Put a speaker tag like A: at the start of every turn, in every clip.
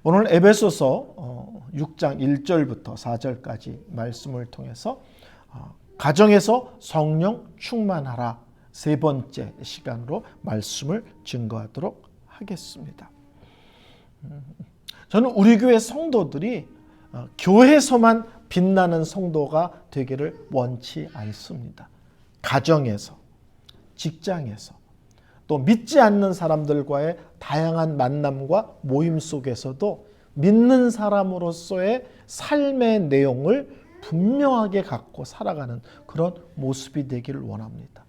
A: 오늘 에베소서 6장 1절부터 4절까지 말씀을 통해서 가정에서 성령 충만하라 세 번째 시간으로 말씀을 증거하도록 하겠습니다. 저는 우리 교회 성도들이 교회에서만 빛나는 성도가 되기를 원치 않습니다. 가정에서, 직장에서, 또 믿지 않는 사람들과의 다양한 만남과 모임 속에서도 믿는 사람으로서의 삶의 내용을 분명하게 갖고 살아가는 그런 모습이 되기를 원합니다.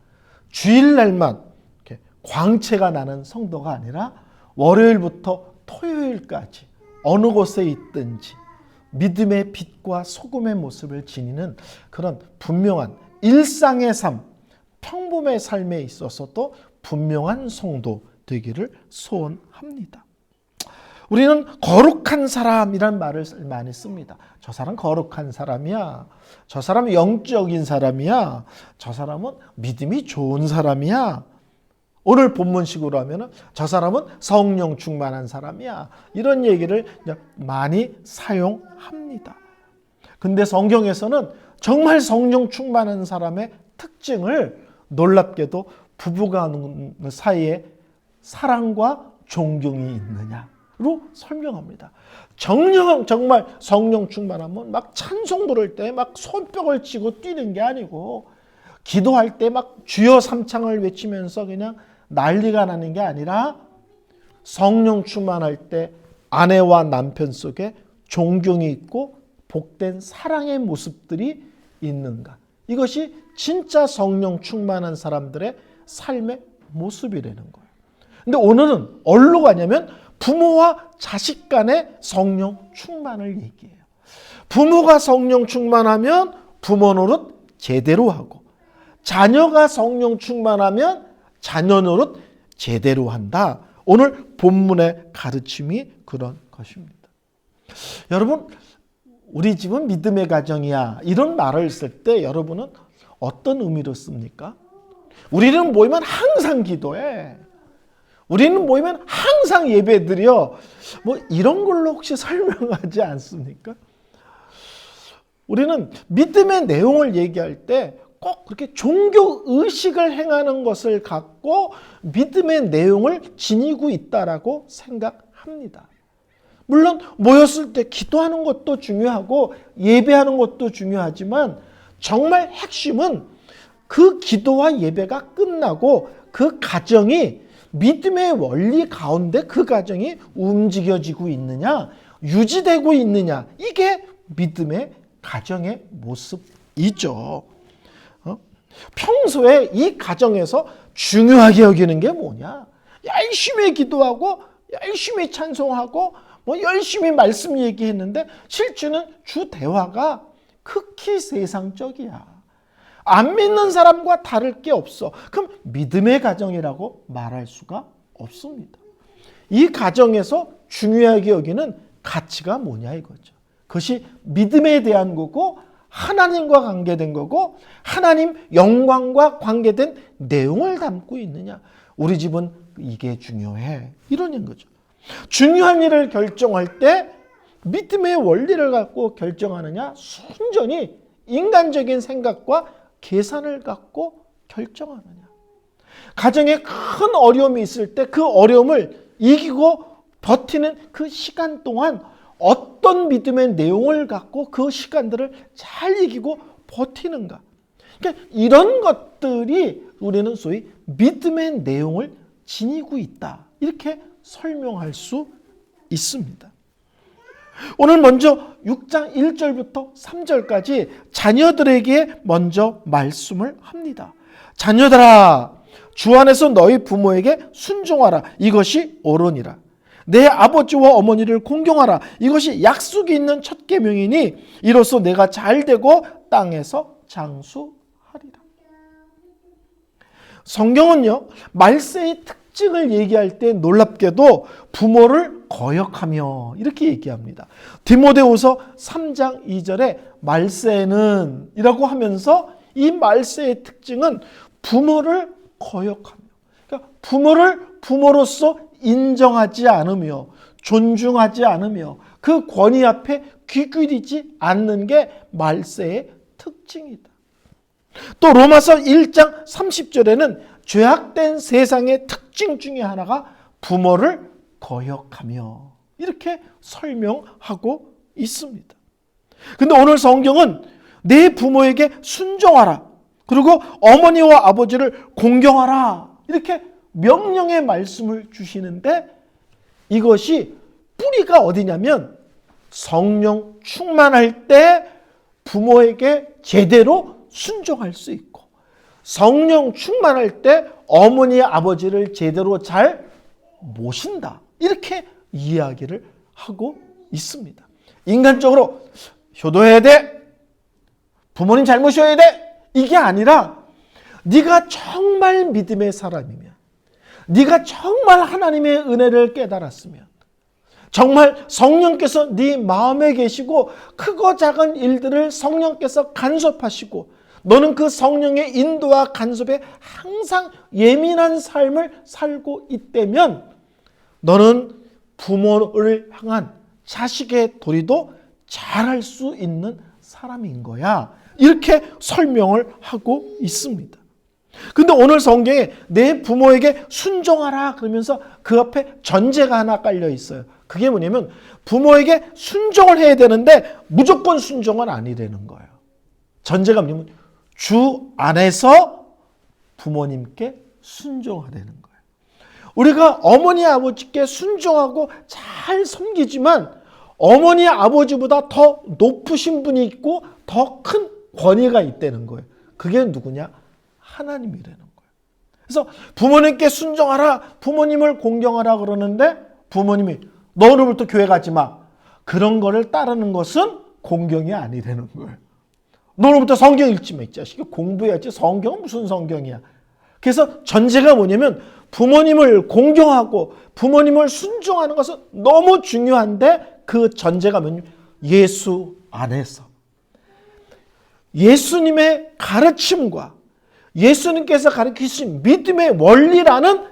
A: 주일날만 이렇게 광채가 나는 성도가 아니라 월요일부터 토요일까지 어느 곳에 있든지 믿음의 빛과 소금의 모습을 지니는 그런 분명한 일상의 삶, 평범의 삶에 있어서도 분명한 성도 되기를 소원합니다. 우리는 거룩한 사람이란 말을 많이 씁니다. 저 사람 거룩한 사람이야. 저 사람은 영적인 사람이야. 저 사람은 믿음이 좋은 사람이야. 오늘 본문식으로 하면 저 사람은 성령 충만한 사람이야. 이런 얘기를 많이 사용합니다. 근데 성경에서는 정말 성령 충만한 사람의 특징을 놀랍게도 부부가 사이에 사랑과 존경이 있느냐로 설명합니다. 정말 성령 충만하면 막 찬송 부를 때 막 손뼉을 치고 뛰는 게 아니고 기도할 때 막 주여 삼창을 외치면서 그냥 난리가 나는 게 아니라 성령 충만할 때 아내와 남편 속에 존경이 있고 복된 사랑의 모습들이 있는가. 이것이 진짜 성령 충만한 사람들의 삶의 모습이라는 거예요. 근데 오늘은 어디로 가냐면 부모와 자식 간의 성령 충만을 얘기해요. 부모가 성령 충만하면 부모 노릇 제대로 하고 자녀가 성령 충만하면 자녀 노릇 제대로 한다. 오늘 본문의 가르침이 그런 것입니다. 여러분, 우리 집은 믿음의 가정이야. 이런 말을 쓸 때 여러분은 어떤 의미로 씁니까? 우리는 모이면 항상 기도해. 우리는 모이면 항상 예배드려. 뭐 이런 걸로 혹시 설명하지 않습니까? 우리는 믿음의 내용을 얘기할 때 꼭 그렇게 종교 의식을 행하는 것을 갖고 믿음의 내용을 지니고 있다라고 생각합니다. 물론 모였을 때 기도하는 것도 중요하고 예배하는 것도 중요하지만 정말 핵심은 그 기도와 예배가 끝나고 그 가정이 믿음의 원리 가운데 그 가정이 움직여지고 있느냐, 유지되고 있느냐, 이게 믿음의 가정의 모습이죠. 평소에 이 가정에서 중요하게 여기는 게 뭐냐? 열심히 기도하고 열심히 찬송하고 뭐 열심히 말씀 얘기했는데 실제는 주 대화가 극히 세상적이야. 안 믿는 사람과 다를 게 없어. 그럼 믿음의 가정이라고 말할 수가 없습니다. 이 가정에서 중요하게 여기는 가치가 뭐냐 이거죠. 그것이 믿음에 대한 거고 하나님과 관계된 거고 하나님 영광과 관계된 내용을 담고 있느냐. 우리 집은 이게 중요해. 이러는 거죠. 중요한 일을 결정할 때 믿음의 원리를 갖고 결정하느냐, 순전히 인간적인 생각과 계산을 갖고 결정하느냐. 가정에 큰 어려움이 있을 때 그 어려움을 이기고 버티는 그 시간 동안 어떤 믿음의 내용을 갖고 그 시간들을 잘 이기고 버티는가. 그러니까 이런 것들이 우리는 소위 믿음의 내용을 지니고 있다. 이렇게 설명할 수 있습니다. 오늘 먼저 6장 1절부터 3절까지 자녀들에게 먼저 말씀을 합니다. 자녀들아, 주 안에서 너희 부모에게 순종하라. 이것이 옳으니라. 내 아버지와 어머니를 공경하라. 이것이 약속이 있는 첫 계명이니 이로써 내가 잘되고 땅에서 장수하리라. 성경은요, 말세의 특징을 얘기할 때 놀랍게도 부모를 거역하며 이렇게 얘기합니다. 디모데후서 3장 2절에 말세는 이라고 하면서 이 말세의 특징은 부모를 거역하며, 그러니까 부모를 부모로서 인정하지 않으며 존중하지 않으며 그 권위 앞에 귀 기울이지 않는 게 말세의 특징이다. 또 로마서 1장 30절에는 죄악된 세상의 특징 중에 하나가 부모를 거역하며 이렇게 설명하고 있습니다. 근데 오늘 성경은 내 부모에게 순종하라, 그리고 어머니와 아버지를 공경하라, 이렇게 명령의 말씀을 주시는데 이것이 뿌리가 어디냐면 성령 충만할 때 부모에게 제대로 순종할 수 있고, 성령 충만할 때 어머니 아버지를 제대로 잘 모신다, 이렇게 이야기를 하고 있습니다. 인간적으로 효도해야 돼, 부모님 잘 모셔야 돼, 이게 아니라 네가 정말 믿음의 사람이면, 네가 정말 하나님의 은혜를 깨달았으면, 정말 성령께서 네 마음에 계시고 크고 작은 일들을 성령께서 간섭하시고 너는 그 성령의 인도와 간섭에 항상 예민한 삶을 살고 있다면 너는 부모를 향한 자식의 도리도 잘할 수 있는 사람인 거야. 이렇게 설명을 하고 있습니다. 근데 오늘 성경에 내 부모에게 순종하라 그러면서 그 앞에 전제가 하나 깔려 있어요. 그게 뭐냐면 부모에게 순종을 해야 되는데 무조건 순종은 아니라는 거예요. 전제가 뭐냐면 주 안에서 부모님께 순종하라는 거예요. 우리가 어머니 아버지께 순종하고 잘 섬기지만 어머니 아버지보다 더 높으신 분이 있고 더 큰 권위가 있다는 거예요. 그게 누구냐? 하나님이라는 거예요. 그래서 부모님께 순종하라, 부모님을 공경하라 그러는데 부모님이 너 오늘부터 교회 가지 마, 그런 거를 따르는 것은 공경이 아니라는 거예요. 너 오늘부터 성경 읽지 마, 이 자식이 공부해야지, 성경은 무슨 성경이야. 그래서 전제가 뭐냐면 부모님을 공경하고 부모님을 순종하는 것은 너무 중요한데 그 전제가 뭐냐면 예수 안에서 예수님의 가르침과 예수님께서 가르치신 믿음의 원리라는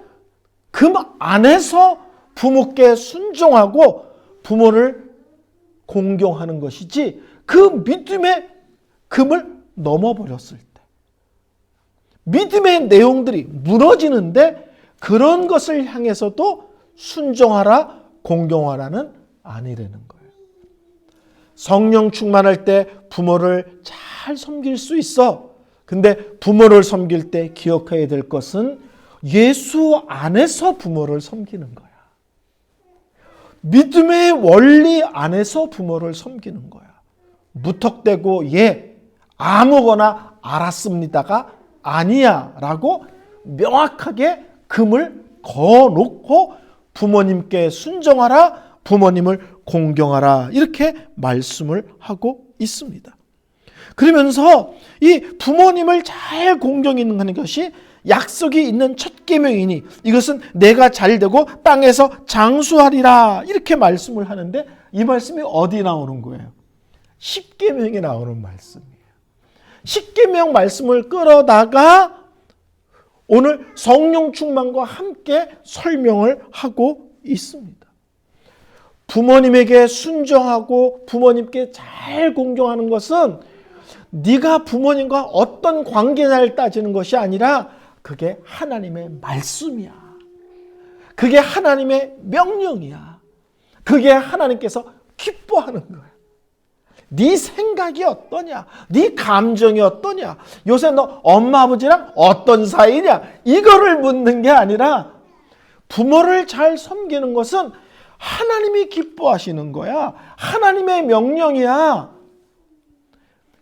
A: 그 안에서 부모께 순종하고 부모를 공경하는 것이지, 그 믿음의 금을 넘어버렸을 때 믿음의 내용들이 무너지는데 그런 것을 향해서도 순종하라, 공경하라는 아니라는 거예요. 성령 충만할 때 부모를 잘 섬길 수 있어. 근데 부모를 섬길 때 기억해야 될 것은 예수 안에서 부모를 섬기는 거야. 믿음의 원리 안에서 부모를 섬기는 거야. 무턱대고 예, 아무거나 알았습니다가 아니야 라고 명확하게 금을 거놓고 부모님께 순종하라, 부모님을 공경하라, 이렇게 말씀을 하고 있습니다. 그러면서 이 부모님을 잘 공경하는 것이 약속이 있는 첫 계명이니 이것은 내가 잘되고 땅에서 장수하리라, 이렇게 말씀을 하는데 이 말씀이 어디 나오는 거예요? 십계명에 나오는 말씀이에요. 십계명 말씀을 끌어다가 오늘 성령 충만과 함께 설명을 하고 있습니다. 부모님에게 순종하고 부모님께 잘 공경하는 것은 네가 부모님과 어떤 관계냐를 따지는 것이 아니라 그게 하나님의 말씀이야. 그게 하나님의 명령이야. 그게 하나님께서 기뻐하는 거야. 네 생각이 어떠냐? 네 감정이 어떠냐? 요새 너 엄마 아버지랑 어떤 사이냐? 이거를 묻는 게 아니라 부모를 잘 섬기는 것은 하나님이 기뻐하시는 거야. 하나님의 명령이야.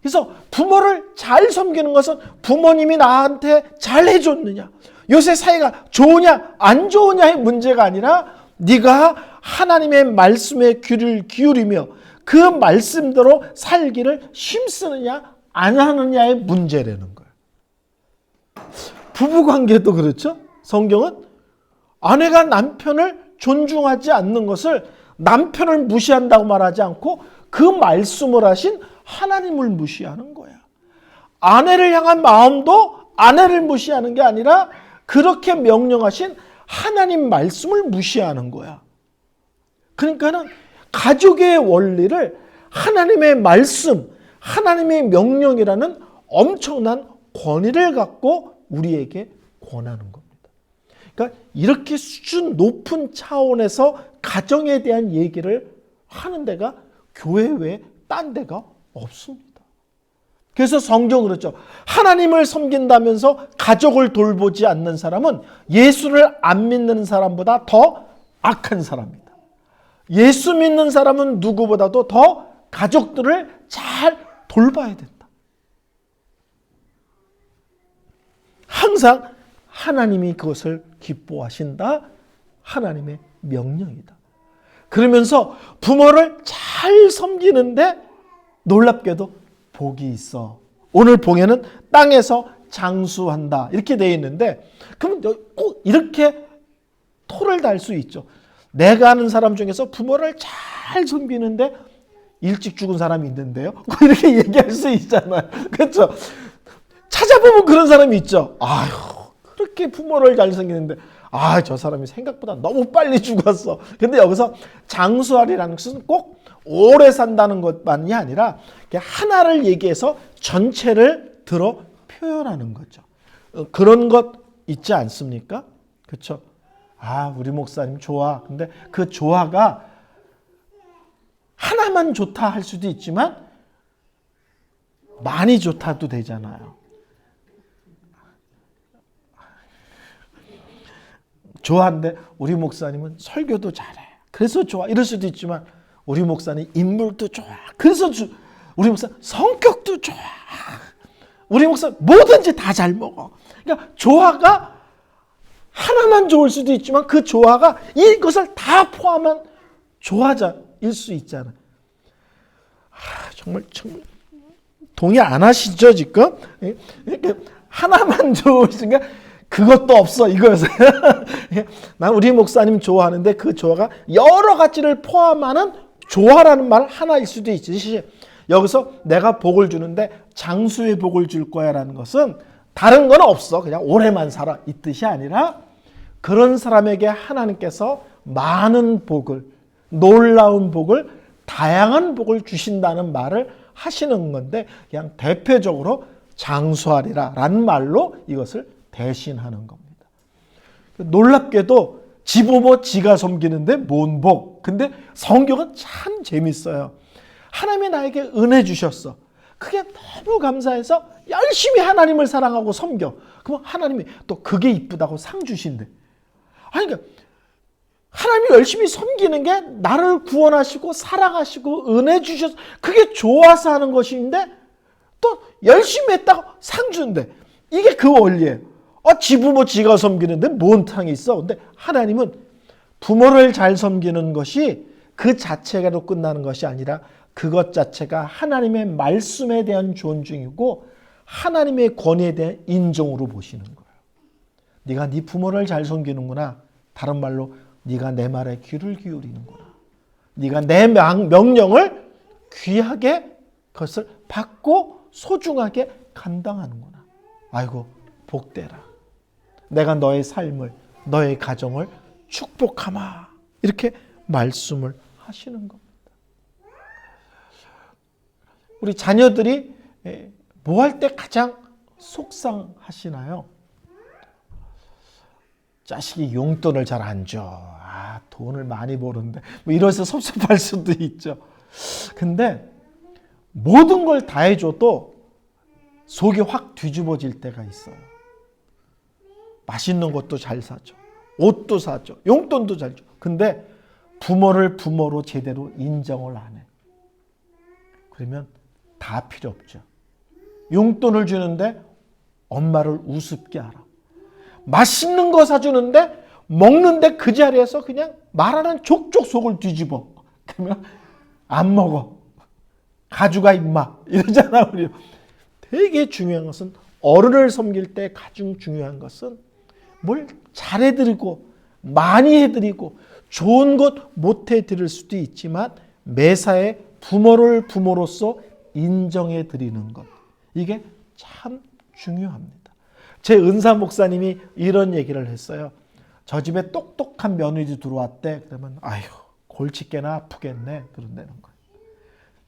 A: 그래서 부모를 잘 섬기는 것은 부모님이 나한테 잘 해줬느냐, 요새 사이가 좋으냐 안 좋으냐의 문제가 아니라 네가 하나님의 말씀에 귀를 기울이며 그 말씀대로 살기를 힘쓰느냐 안 하느냐의 문제라는 거예요. 부부관계도 그렇죠. 성경은 아내가 남편을 존중하지 않는 것을 남편을 무시한다고 말하지 않고 그 말씀을 하신 하나님을 무시하는 거야. 아내를 향한 마음도 아내를 무시하는 게 아니라 그렇게 명령하신 하나님 말씀을 무시하는 거야. 그러니까는 가족의 원리를 하나님의 말씀, 하나님의 명령이라는 엄청난 권위를 갖고 우리에게 권하는 겁니다. 그러니까 이렇게 수준 높은 차원에서 가정에 대한 얘기를 하는 데가 교회 외에 딴 데가 없습니다. 그래서 성경은 그렇죠. 하나님을 섬긴다면서 가족을 돌보지 않는 사람은 예수를 안 믿는 사람보다 더 악한 사람입니다. 예수 믿는 사람은 누구보다도 더 가족들을 잘 돌봐야 된다. 항상 하나님이 그것을 기뻐하신다. 하나님의 명령이다. 그러면서 부모를 잘 섬기는데 놀랍게도 복이 있어. 오늘 봉에는 땅에서 장수한다 이렇게 되어 있는데, 그럼 꼭 이렇게 토를 달 수 있죠. 내가 아는 사람 중에서 부모를 잘 섬기는데 일찍 죽은 사람이 있는데요, 이렇게 얘기할 수 있잖아요. 그렇죠? 찾아보면 그런 사람이 있죠. 아휴, 그렇게 부모를 잘 섬기는데 저 사람이 생각보다 너무 빨리 죽었어. 근데 여기서 장수하리라는 것은 꼭 오래 산다는 것만이 아니라 하나를 얘기해서 전체를 들어 표현하는 거죠. 그런 것 있지 않습니까? 그렇죠? 우리 목사님 좋아. 근데 그 좋아가 하나만 좋다 할 수도 있지만 많이 좋다도 되잖아요. 좋아하는데 우리 목사님은 설교도 잘해. 그래서 좋아. 이럴 수도 있지만 우리 목사님 인물도 좋아. 그래서 우리 목사 성격도 좋아. 우리 목사 뭐든지 다 잘 먹어. 그러니까 조화가 하나만 좋을 수도 있지만 그 조화가 이것을 다 포함한 조화자일 수 있잖아요. 정말 동의 안 하시죠 지금? 이렇게 하나만 좋으신가? 그것도 없어 이거였어요. 난 우리 목사님 좋아하는데 그 조화가 여러 가지를 포함하는 조화라는 말 하나일 수도 있지. 여기서 내가 복을 주는데 장수의 복을 줄 거야 라는 것은 다른 건 없어. 그냥 오래만 살아 이 뜻이 아니라 그런 사람에게 하나님께서 많은 복을, 놀라운 복을, 다양한 복을 주신다는 말을 하시는 건데, 그냥 대표적으로 장수하리라 라는 말로 이것을 대신하는 겁니다. 놀랍게도 지부모 지가 섬기는데 뭔 복. 근데 성경은 참 재밌어요. 하나님이 나에게 은혜 주셨어. 그게 너무 감사해서 열심히 하나님을 사랑하고 섬겨. 그럼 하나님이 또 그게 이쁘다고 상 주신대. 그러니까 하나님이 열심히 섬기는 게 나를 구원하시고 사랑하시고 은혜 주셔서 그게 좋아서 하는 것인데 또 열심히 했다고 상 준대. 이게 그 원리예요. 지부모 지가 섬기는데 뭔 상이 있어? 근데 하나님은 부모를 잘 섬기는 것이 그 자체가로 끝나는 것이 아니라 그것 자체가 하나님의 말씀에 대한 존중이고 하나님의 권위에 대한 인정으로 보시는 거예요. 네가 네 부모를 잘 섬기는구나. 다른 말로 네가 내 말에 귀를 기울이는구나. 네가 내 명령을 귀하게 그것을 받고 소중하게 감당하는구나. 아이고 복되라. 내가 너의 삶을, 너의 가정을 축복하마. 이렇게 말씀을 하시는 겁니다. 우리 자녀들이 뭐 할 때 가장 속상하시나요? 자식이 용돈을 잘 안 줘. 돈을 많이 버는데 뭐 이래서 섭섭할 수도 있죠. 근데 모든 걸 다 해줘도 속이 확 뒤집어질 때가 있어요. 맛있는 것도 잘 사줘. 옷도 사줘. 용돈도 잘 줘. 근데 부모를 부모로 제대로 인정을 안 해. 그러면 다 필요 없죠. 용돈을 주는데 엄마를 우습게 알아. 맛있는 거 사주는데 먹는데 그 자리에서 그냥 말하는 족족 속을 뒤집어. 그러면 안 먹어. 가져가 임마. 이러잖아 우리. 되게 중요한 것은 어른을 섬길 때 가장 중요한 것은 뭘 잘해드리고 많이 해드리고 좋은 것 못해드릴 수도 있지만 매사에 부모를 부모로서 인정해드리는 것. 이게 참 중요합니다. 제 은사 목사님이 이런 얘기를 했어요. 저 집에 똑똑한 며느리 들어왔대. 그러면 아휴 골칫게나 아프겠네 그런다는 거예요.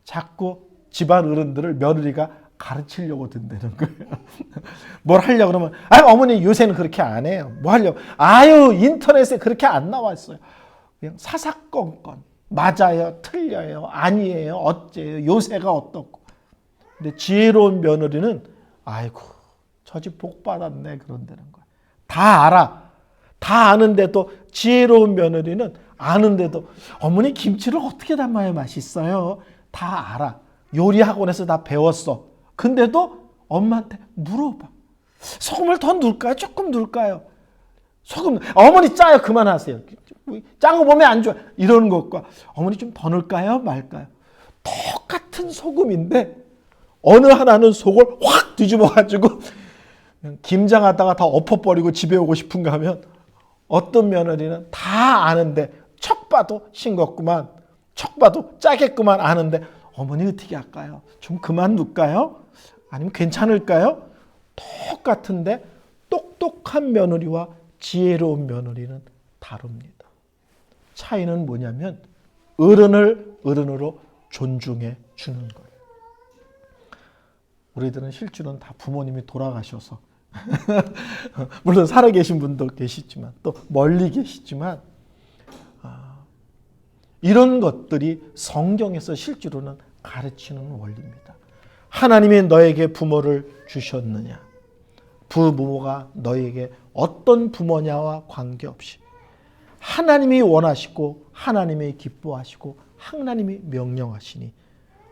A: 자꾸 집안 어른들을 며느리가 가르치려고 든다는 거예요. 뭘 하려고 그러면 어머니 요새는 그렇게 안 해요. 뭐 하려고? 인터넷에 그렇게 안 나왔어요. 그냥 사사건건 맞아요, 틀려요, 아니에요, 어째요, 요새가 어떻고. 근데 지혜로운 며느리는 아이고 저 집 복 받았네 그런다는 거예요. 다 알아. 다 아는데도 지혜로운 며느리는 아는데도 어머니 김치를 어떻게 담아야 맛있어요? 다 알아. 요리 학원에서 다 배웠어. 근데도 엄마한테 물어봐. 소금을 더 넣을까요? 조금 넣을까요? 소금 어머니 짜요. 그만하세요. 짠 거 보면 안 좋아. 이러는 것과 어머니 좀 더 넣을까요? 말까요? 똑같은 소금인데 어느 하나는 속을 확 뒤집어가지고 김장하다가 다 엎어버리고 집에 오고 싶은가 하면 어떤 며느리는 다 아는데 척 봐도 싱겁구만 척 봐도 짜겠구만 아는데 어머니 어떻게 할까요? 좀 그만 넣을까요? 아니면 괜찮을까요? 똑같은데 똑똑한 며느리와 지혜로운 며느리는 다릅니다. 차이는 뭐냐면 어른을 어른으로 존중해 주는 거예요. 우리들은 실제로는 다 부모님이 돌아가셔서 물론 살아계신 분도 계시지만 또 멀리 계시지만 이런 것들이 성경에서 실제로는 가르치는 원리입니다. 하나님이 너에게 부모를 주셨느냐? 부모가 너에게 어떤 부모냐와 관계없이 하나님이 원하시고 하나님이 기뻐하시고 하나님이 명령하시니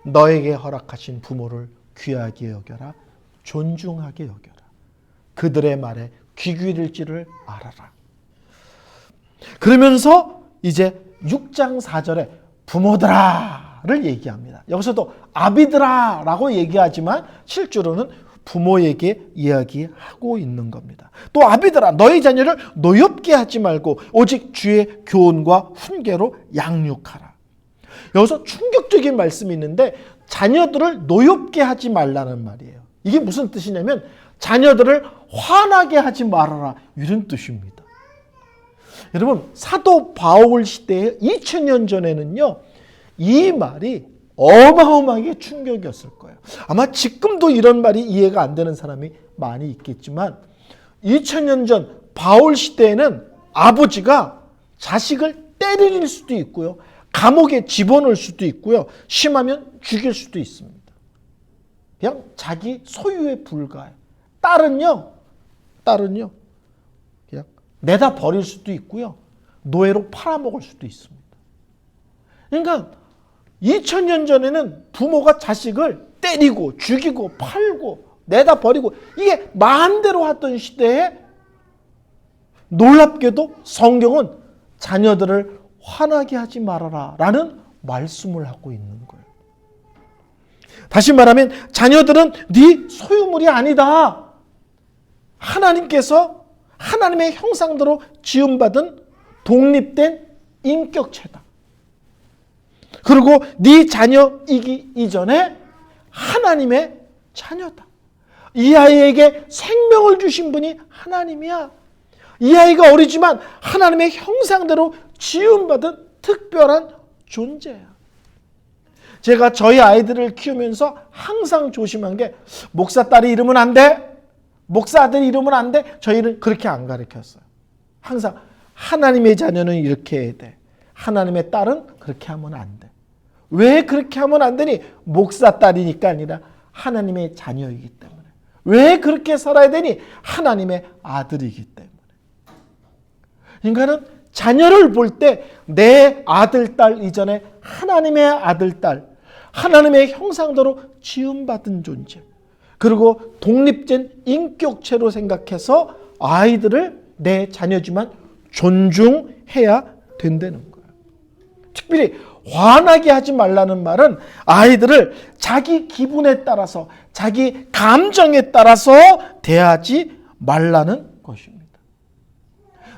A: 너에게 허락하신 부모를 귀하게 여겨라. 존중하게 여겨라. 그들의 말에 귀 기울일지를 알아라. 그러면서 이제 6장 4절에 부모들아를 얘기합니다. 여기서도 아비들아라고 얘기하지만 실제로는 부모에게 이야기하고 있는 겁니다. 또 아비들아 너희 자녀를 노엽게 하지 말고 오직 주의 교훈과 훈계로 양육하라. 여기서 충격적인 말씀이 있는데 자녀들을 노엽게 하지 말라는 말이에요. 이게 무슨 뜻이냐면 자녀들을 화나게 하지 말아라 이런 뜻입니다. 여러분 사도 바울 시대에 2000년 전에는요 이 말이 어마어마하게 충격이었을 거예요. 아마 지금도 이런 말이 이해가 안 되는 사람이 많이 있겠지만 2000년 전 바울 시대에는 아버지가 자식을 때릴 수도 있고요. 감옥에 집어넣을 수도 있고요. 심하면 죽일 수도 있습니다. 그냥 자기 소유에 불과해요. 딸은요 그냥 내다 버릴 수도 있고요. 노예로 팔아먹을 수도 있습니다. 그러니까 2000년 전에는 부모가 자식을 때리고 죽이고 팔고 내다 버리고 이게 마음대로 하던 시대에 놀랍게도 성경은 자녀들을 화나게 하지 말아라 라는 말씀을 하고 있는 거예요. 다시 말하면 자녀들은 네 소유물이 아니다. 하나님께서 하나님의 형상대로 지음받은 독립된 인격체다. 그리고 네 자녀이기 이전에 하나님의 자녀다. 이 아이에게 생명을 주신 분이 하나님이야. 이 아이가 어리지만 하나님의 형상대로 지음받은 특별한 존재야. 제가 저희 아이들을 키우면서 항상 조심한 게 목사 딸이 이러면 안 돼. 목사 아들이 이러면 안 돼. 저희는 그렇게 안 가르쳤어요. 항상 하나님의 자녀는 이렇게 해야 돼. 하나님의 딸은 그렇게 하면 안 돼. 왜 그렇게 하면 안 되니? 목사 딸이니까 아니라 하나님의 자녀이기 때문에. 왜 그렇게 살아야 되니? 하나님의 아들이기 때문에. 인간은 자녀를 볼 때 내 아들, 딸 이전에 하나님의 아들, 딸, 하나님의 형상대로 지음받은 존재, 그리고 독립된 인격체로 생각해서 아이들을 내 자녀지만 존중해야 된다는 거예요. 특별히 화나게 하지 말라는 말은 아이들을 자기 기분에 따라서 자기 감정에 따라서 대하지 말라는 것입니다.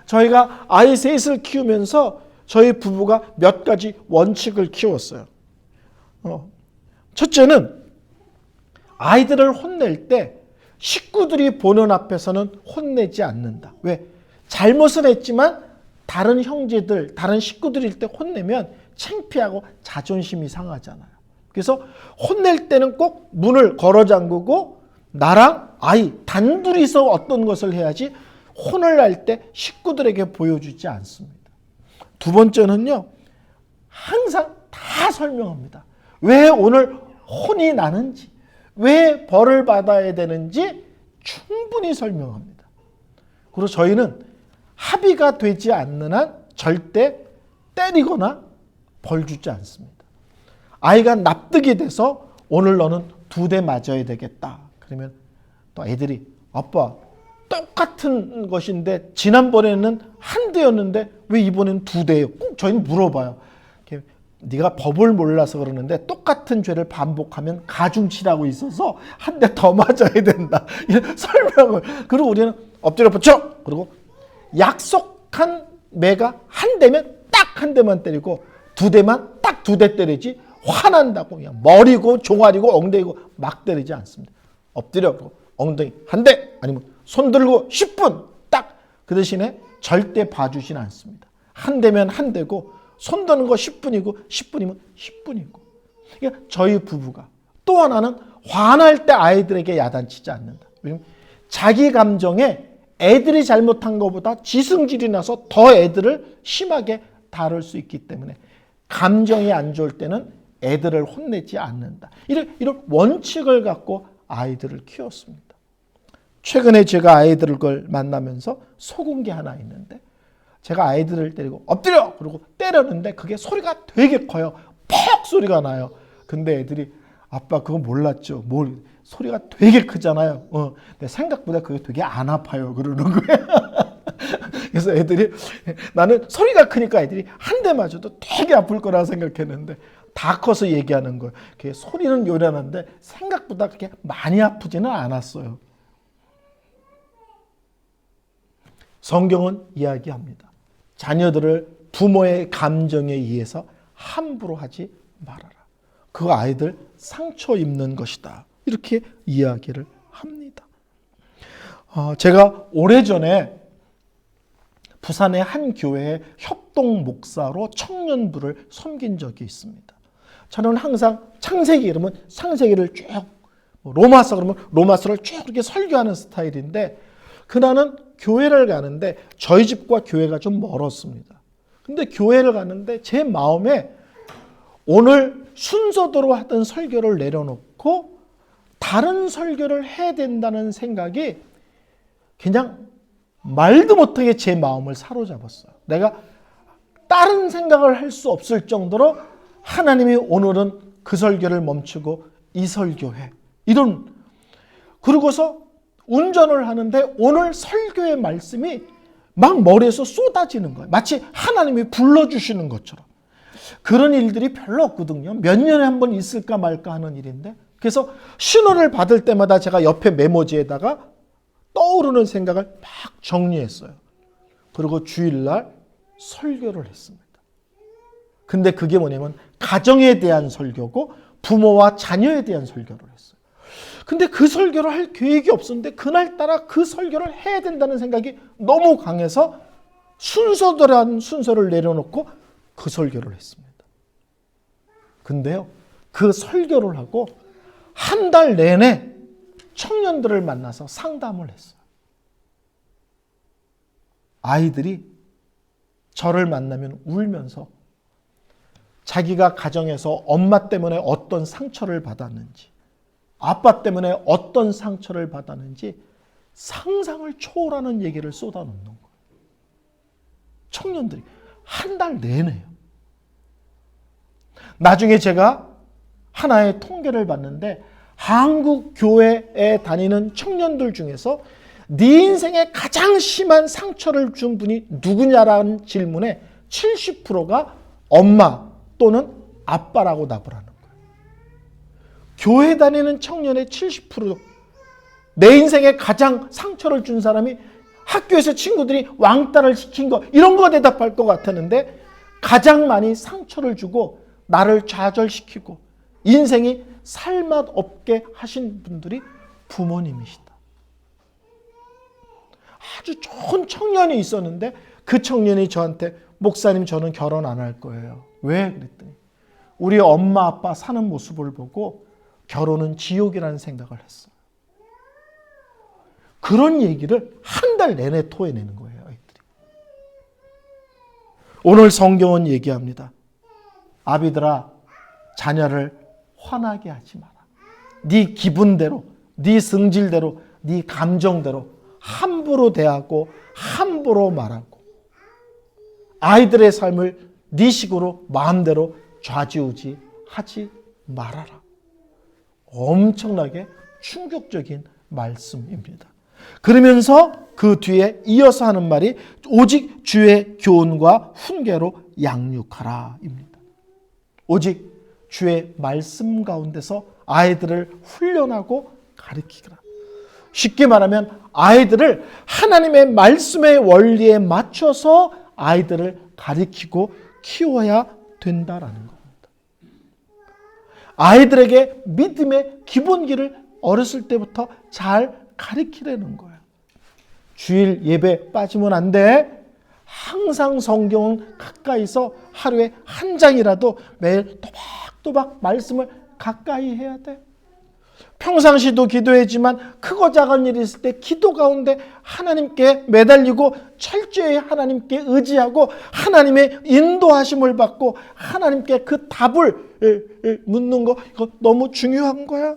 A: 저희가 아이 셋을 키우면서 저희 부부가 몇 가지 원칙을 키웠어요. 첫째는 아이들을 혼낼 때 식구들이 보는 앞에서는 혼내지 않는다. 왜? 잘못을 했지만 다른 형제들, 다른 식구들일 때 혼내면 창피하고 자존심이 상하잖아요. 그래서 혼낼 때는 꼭 문을 걸어 잠그고 나랑 아이 단둘이서 어떤 것을 해야지 혼을 낼 때 식구들에게 보여주지 않습니다. 두 번째는요. 항상 다 설명합니다. 왜 오늘 혼이 나는지, 왜 벌을 받아야 되는지 충분히 설명합니다. 그리고 저희는 합의가 되지 않는 한 절대 때리거나 벌 주지 않습니다. 아이가 납득이 돼서 오늘 너는 2대 맞아야 되겠다. 그러면 또 애들이 아빠 똑같은 것인데 지난번에는 1대였는데 왜 이번엔 2대예요? 꼭 저희는 물어봐요. 네가 법을 몰라서 그러는데 똑같은 죄를 반복하면 가중치라고 있어서 1대 더 맞아야 된다. 이런 설명을. 그리고 우리는 엎드려 붙여. 그리고 약속한 매가 1대면 딱 1대만 때리고 2대만 딱 2대 때리지 화난다고 그냥 머리고 종아리고 엉덩이고 막 때리지 않습니다. 엎드려 엉덩이 1대 아니면 손 들고 10분 딱 그 대신에 절대 봐주진 않습니다. 1대면 1대고 손 드는 거 10분이고 10분이면 10분이고. 그러니까 저희 부부가 또 하나는 화날 때 아이들에게 야단치지 않는다. 왜냐면 자기 감정에 애들이 잘못한 것보다 지승질이 나서 더 애들을 심하게 다룰 수 있기 때문에 감정이 안 좋을 때는 애들을 혼내지 않는다. 이런 원칙을 갖고 아이들을 키웠습니다. 최근에 제가 아이들을 만나면서 속은 게 하나 있는데 제가 아이들을 때리고 엎드려! 그러고 때렸는데 그게 소리가 되게 커요. 퍽 소리가 나요. 근데 애들이 아빠 그거 몰랐죠. 소리가 되게 크잖아요. 근데 생각보다 그게 되게 안 아파요. 그러는 거예요. 그래서 애들이 나는 소리가 크니까 애들이 1대 맞아도 되게 아플 거라 생각했는데 다 커서 얘기하는 거예요. 소리는 요란한데 생각보다 그렇게 많이 아프지는 않았어요. 성경은 이야기합니다. 자녀들을 부모의 감정에 의해서 함부로 하지 말아라. 그 아이들 상처 입는 것이다. 이렇게 이야기를 합니다. 제가 오래전에 부산의 한 교회에 협동 목사로 청년부를 섬긴 적이 있습니다. 저는 항상 창세기 그러면 창세기를 쭉, 로마서 그러면 로마서를 쭉 이렇게 설교하는 스타일인데 그날은 교회를 가는데 저희 집과 교회가 좀 멀었습니다. 근데 교회를 가는데 제 마음에 오늘 순서대로 하던 설교를 내려놓고 다른 설교를 해야 된다는 생각이 그냥 말도 못하게 제 마음을 사로잡았어요. 내가 다른 생각을 할 수 없을 정도로 하나님이 오늘은 그 설교를 멈추고 이 설교해. 그러고서 운전을 하는데 오늘 설교의 말씀이 막 머리에서 쏟아지는 거예요. 마치 하나님이 불러주시는 것처럼. 그런 일들이 별로 없거든요. 몇 년에 한 번 있을까 말까 하는 일인데 그래서 신호를 받을 때마다 제가 옆에 메모지에다가 떠오르는 생각을 막 정리했어요. 그리고 주일날 설교를 했습니다. 근데 그게 뭐냐면 가정에 대한 설교고 부모와 자녀에 대한 설교를 했어요. 근데 그 설교를 할 계획이 없었는데 그날따라 그 설교를 해야 된다는 생각이 너무 강해서 순서대로 순서를 내려놓고 그 설교를 했습니다. 근데요, 그 설교를 하고 1달 내내 청년들을 만나서 상담을 했어요. 아이들이 저를 만나면 울면서 자기가 가정에서 엄마 때문에 어떤 상처를 받았는지 아빠 때문에 어떤 상처를 받았는지 상상을 초월하는 얘기를 쏟아놓는 거예요. 청년들이 1달 내내요. 나중에 제가 하나의 통계를 봤는데 한국 교회에 다니는 청년들 중에서 네 인생에 가장 심한 상처를 준 분이 누구냐라는 질문에 70%가 엄마 또는 아빠라고 답을 하는 거예요. 교회 다니는 청년의 70%, 내 인생에 가장 상처를 준 사람이 학교에서 친구들이 왕따를 시킨 거 이런 거 대답할 것 같았는데 가장 많이 상처를 주고 나를 좌절시키고 인생이 살맛 없게 하신 분들이 부모님이시다. 아주 좋은 청년이 있었는데 그 청년이 저한테 목사님 저는 결혼 안 할 거예요. 왜 그랬더니 우리 엄마 아빠 사는 모습을 보고 결혼은 지옥이라는 생각을 했어요. 그런 얘기를 한 달 내내 토해내는 거예요. 아이들이. 오늘 성경은 얘기합니다. 아비들아, 자녀를 화나게 하지 마라. 네 기분대로, 네 성질대로, 네 감정대로 함부로 대하고 함부로 말하고 아이들의 삶을 네 식으로 마음대로 좌지우지 하지 말아라. 엄청나게 충격적인 말씀입니다. 그러면서 그 뒤에 이어서 하는 말이 오직 주의 교훈과 훈계로 양육하라 입니다. 오직 주의 말씀 가운데서 아이들을 훈련하고 가르치라. 쉽게 말하면 아이들을 하나님의 말씀의 원리에 맞춰서 아이들을 가르치고 키워야 된다라는 겁니다. 아이들에게 믿음의 기본기를 어렸을 때부터 잘 가르치라는 거예요. 주일 예배 빠지면 안 돼. 항상 성경은 가까이서 하루에 한 장이라도 매일 또박또박 말씀을 가까이 해야 돼. 평상시도 기도하지만 크고 작은 일이 있을 때 기도 가운데 하나님께 매달리고 철저히 하나님께 의지하고 하나님의 인도하심을 받고 하나님께 그 답을 묻는 거, 이거 너무 중요한 거야.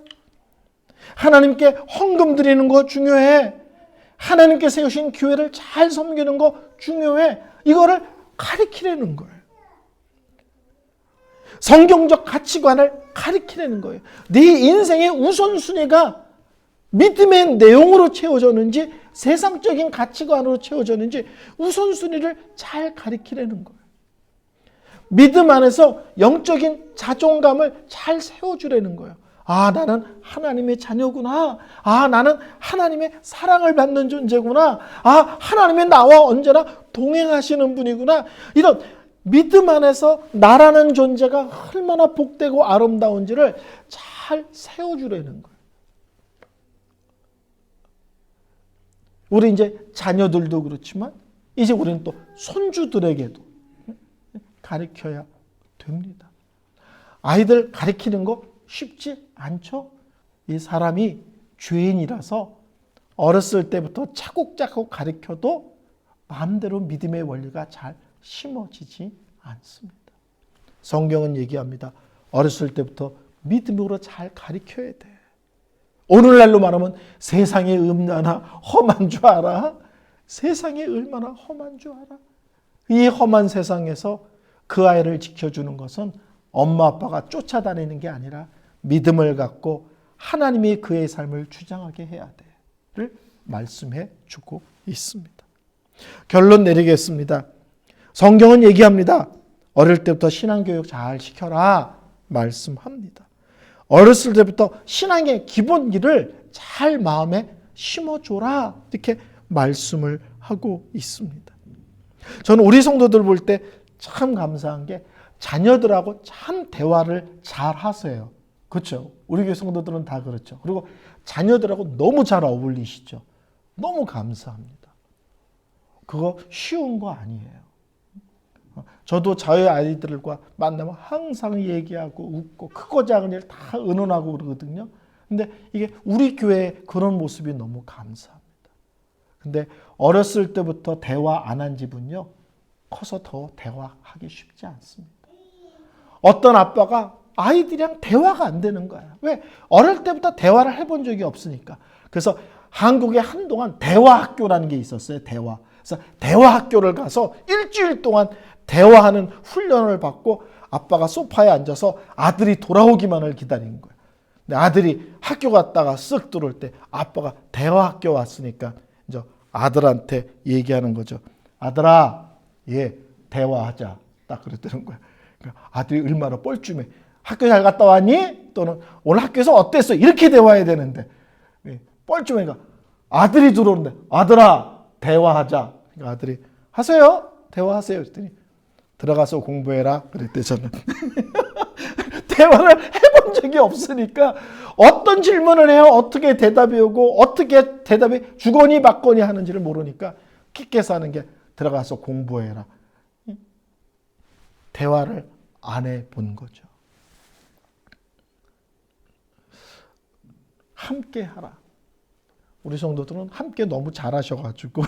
A: 하나님께 헌금 드리는 거 중요해. 하나님께 세우신 교회를 잘 섬기는 거 중요해. 이거를 가르치려는 거예요. 성경적 가치관을 가르치려는 거예요. 네 인생의 우선순위가 믿음의 내용으로 채워졌는지 세상적인 가치관으로 채워졌는지 우선순위를 잘 가르치려는 거예요. 믿음 안에서 영적인 자존감을 잘 세워주려는 거예요. 아, 나는 하나님의 자녀구나. 아, 나는 하나님의 사랑을 받는 존재구나. 아, 하나님의 나와 언제나 동행하시는 분이구나. 이런 믿음 안에서 나라는 존재가 얼마나 복되고 아름다운지를 잘 세워주려는 거예요. 우리 이제 자녀들도 그렇지만 이제 우리는 또 손주들에게도 가르쳐야 됩니다. 아이들 가르치는 거 쉽지 않죠? 이 사람이 죄인이라서 어렸을 때부터 차곡차곡 가르쳐도 마음대로 믿음의 원리가 잘 심어지지 않습니다. 성경은 얘기합니다. 어렸을 때부터 믿음으로 잘 가르쳐야 돼. 오늘날로 말하면 세상이 얼마나 험한 줄 알아? 세상이 얼마나 험한 줄 알아? 이 험한 세상에서 그 아이를 지켜주는 것은 엄마 아빠가 쫓아다니는 게 아니라 믿음을 갖고 하나님이 그의 삶을 주장하게 해야 돼를 말씀해 주고 있습니다. 결론 내리겠습니다. 성경은 얘기합니다. 어릴 때부터 신앙교육 잘 시켜라 말씀합니다. 어렸을 때부터 신앙의 기본기를 잘 마음에 심어줘라 이렇게 말씀을 하고 있습니다. 저는 우리 성도들 볼 때 참 감사한 게 자녀들하고 참 대화를 잘 하세요. 그렇죠? 우리 교회 성도들은 다 그렇죠. 그리고 자녀들하고 너무 잘 어울리시죠. 너무 감사합니다. 그거 쉬운 거 아니에요. 저도 저희 아이들과 만나면 항상 얘기하고 웃고 크고 작은 일 다 의논하고 그러거든요. 근데 이게 우리 교회의 그런 모습이 너무 감사합니다. 근데 어렸을 때부터 대화 안 한 집은요, 커서 더 대화하기 쉽지 않습니다. 어떤 아빠가 아이들이랑 대화가 안 되는 거야. 왜? 어릴 때부터 대화를 해본 적이 없으니까. 그래서 한국에 한동안 대화학교라는 게 있었어요. 대화. 그래서 대화학교를 가서 일주일 동안 대화하는 훈련을 받고 아빠가 소파에 앉아서 아들이 돌아오기만을 기다린 거예요. 근데 아들이 학교 갔다가 쓱 들어올 때 아빠가 대화학교 왔으니까 이제 아들한테 얘기하는 거죠. 아들아, 대화하자. 딱 그랬다는 거야. 그러니까 아들이 얼마나 뻘쭘해. 학교 잘 갔다 왔니? 또는 오늘 학교에서 어땠어? 이렇게 대화해야 되는데 뻘쭘해가 아들이 들어오는데 아들아 대화하자. 그러니까 아들이 하세요. 대화하세요. 그랬더니 들어가서 공부해라. 그랬대 저는. 대화를 해본 적이 없으니까 어떤 질문을 해야 어떻게 대답이 오고 어떻게 대답이 주거니 받거니 하는지를 모르니까 킥해서 하는 게 들어가서 공부해라. 대화를 안 해본 거죠. 함께 하라. 우리 성도들은 함께 너무 잘하셔가지고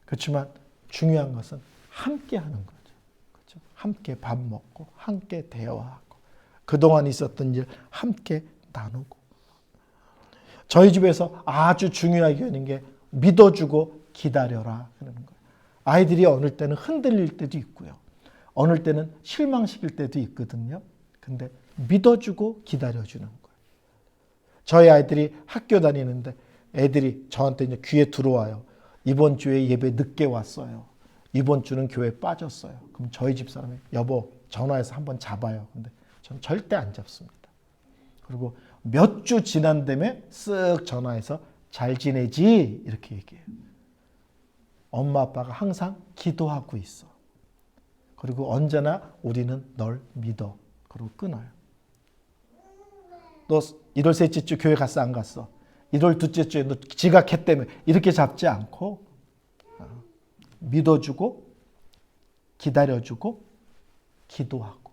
A: 그렇지만 중요한 것은 함께 하는 거죠. 그렇죠? 함께 밥 먹고 함께 대화하고 그동안 있었던 일 함께 나누고 저희 집에서 아주 중요하게 하는 게 믿어주고 기다려라 하는 거예요. 아이들이 어느 때는 흔들릴 때도 있고요. 어느 때는 실망시킬 때도 있거든요. 근데 믿어주고 기다려주는 거예요. 저희 아이들이 학교 다니는데 애들이 저한테 이제 귀에 들어와요. 이번 주에 예배 늦게 왔어요. 이번 주는 교회 빠졌어요. 그럼 저희 집 사람이 여보 전화해서 한번 잡아요. 근데 저는 절대 안 잡습니다. 그리고 몇 주 지난 다음에 쓱 전화해서 잘 지내지? 이렇게 얘기해요. 엄마 아빠가 항상 기도하고 있어. 그리고 언제나 우리는 널 믿어. 그리고 끊어요. 너 1월 셋째 주 교회 갔어 안 갔어? 1월 둘째 주에 너 지각했다며. 이렇게 잡지 않고 믿어주고 기다려주고 기도하고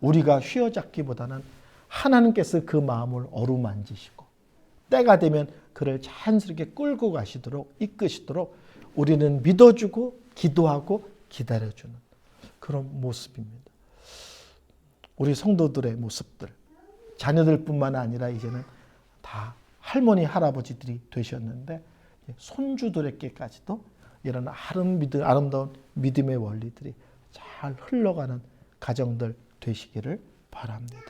A: 우리가 휘어잡기보다는 하나님께서 그 마음을 어루만지시고 때가 되면 그를 자연스럽게 끌고 가시도록 이끄시도록 우리는 믿어주고 기도하고 기다려주는 그런 모습입니다. 우리 성도들의 모습들 자녀들뿐만 아니라 이제는 다 할머니 할아버지들이 되셨는데 손주들에게까지도 이런 아름다운 믿음의 원리들이 잘 흘러가는 가정들 되시기를 바랍니다.